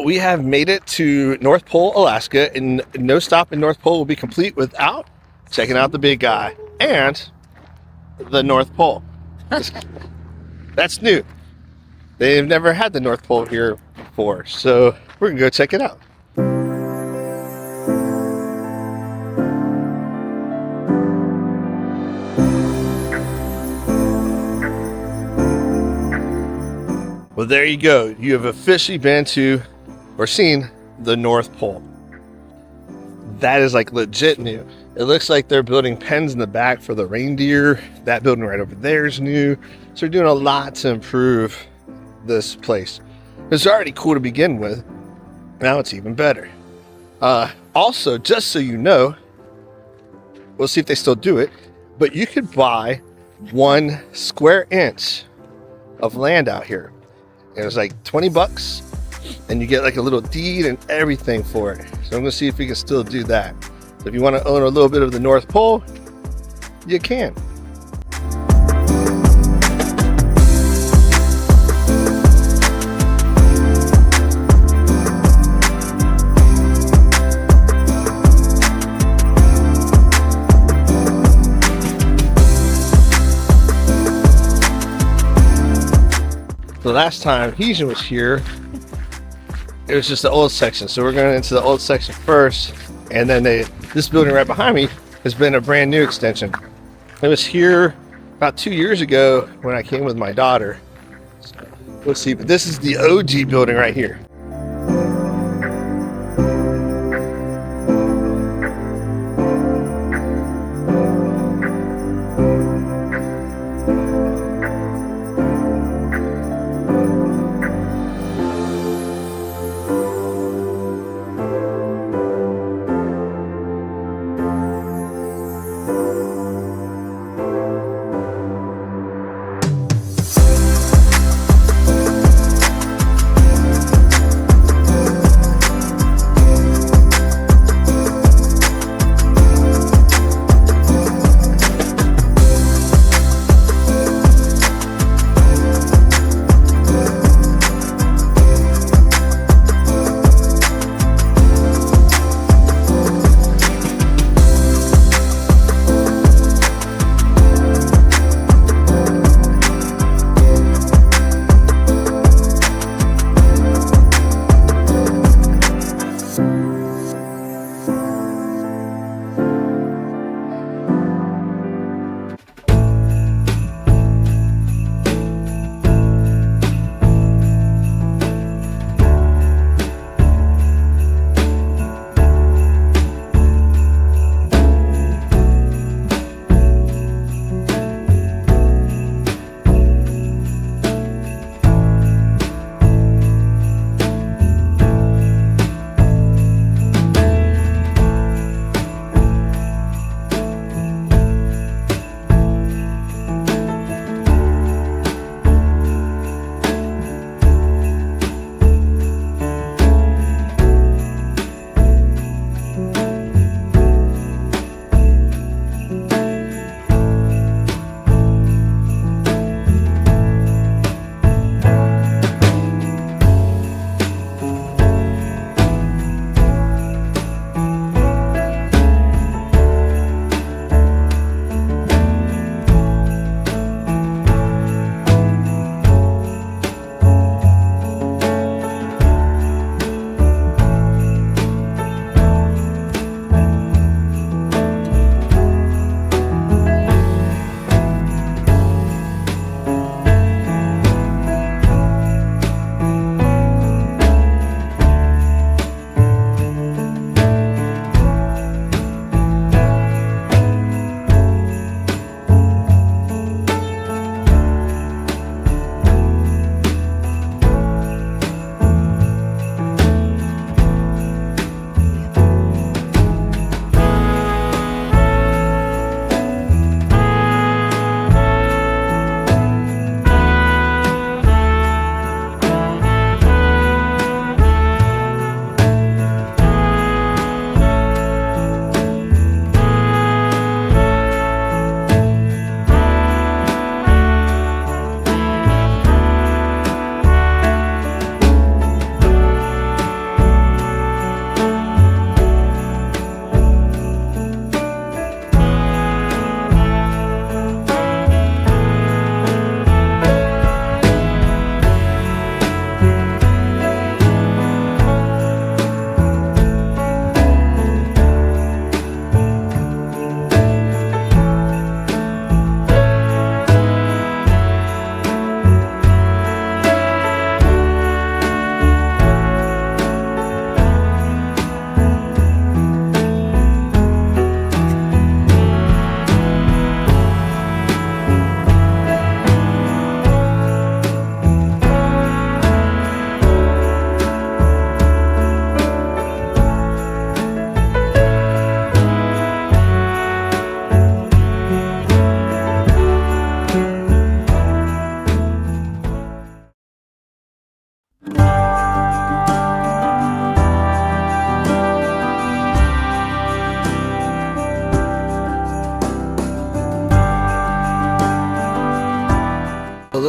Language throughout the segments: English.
Well, we have made it to North Pole, Alaska, and no stop in North Pole will be complete without checking out the big guy and the North Pole. That's new. They've never had the North Pole here before, so we're gonna go check it out. Well, there you go. You have officially been to or seen the North Pole. That is like legit new. It looks like they're building pens in the back for the reindeer. That building right over there is new. So they're doing a lot to improve this place. It's already cool to begin with. Now it's even better. Also, just so you know, we'll see if they still do it, but you could buy 1 square inch of land out here. It was like $20 and you get like a little deed and everything for it. So I'm gonna see if we can still do that. So if you want to own a little bit of the North Pole, you can. The last time Heejin was here, it was just the old section. So we're going into the old section first, and then this building right behind me has been a brand new extension. It was here about 2 years ago when I came with my daughter. So we'll see, but this is the OG building right here.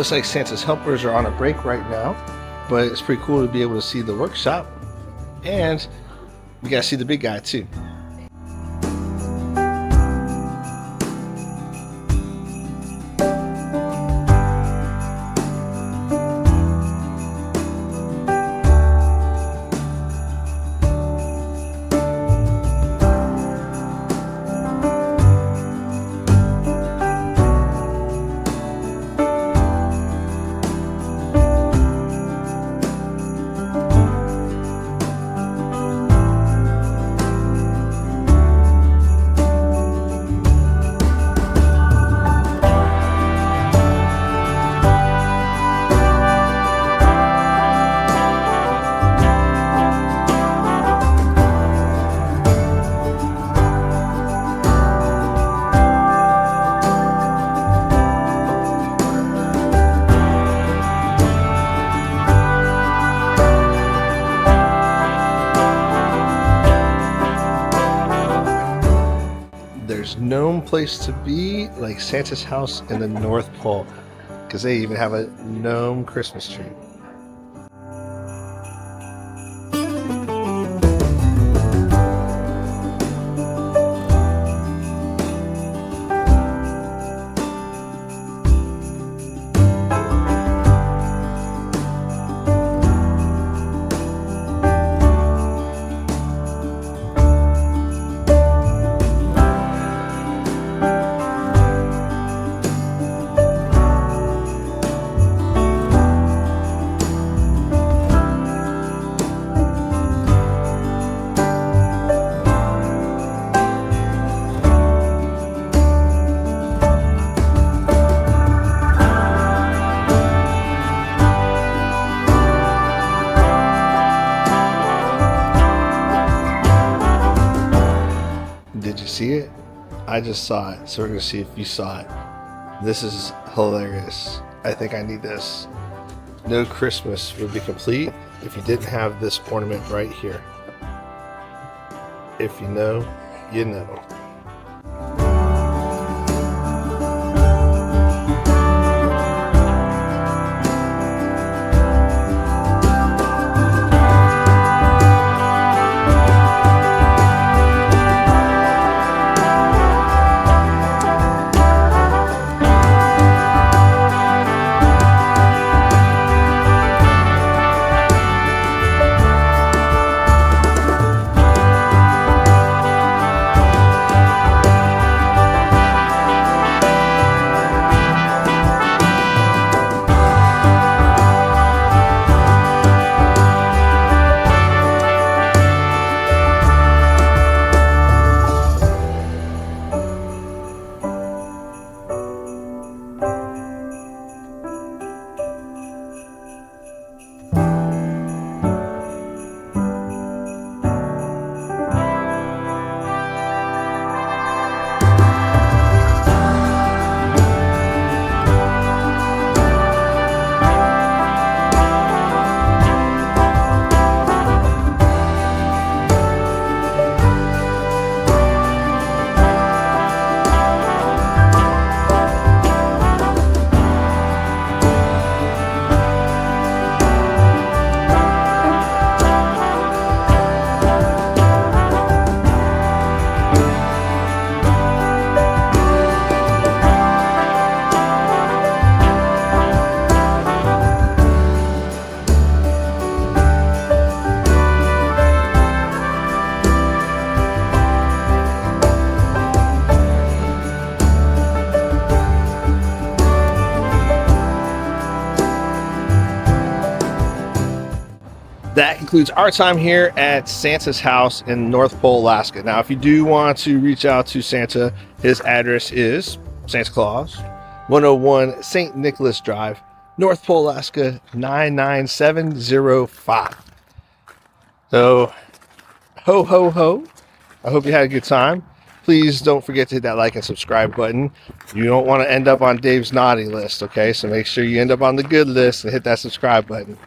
looks like Santa's helpers are on a break right now, but it's pretty cool to be able to see the workshop. And we got to see the big guy too. There's no place to be like Santa's house in the North Pole, because they even have a gnome Christmas tree. Did you see it? I just saw it, so we're gonna see if you saw it. This is hilarious. I think I need this. No Christmas would be complete if you didn't have this ornament right here. If you know, you know. That concludes our time here at Santa's house in North Pole, Alaska. Now, if you do want to reach out to Santa, his address is Santa Claus, 101 St. Nicholas Drive, North Pole, Alaska, 99705. So, ho, ho, ho. I hope you had a good time. Please don't forget to hit that like and subscribe button. You don't want to end up on Dave's naughty list, okay? So make sure you end up on the good list and hit that subscribe button.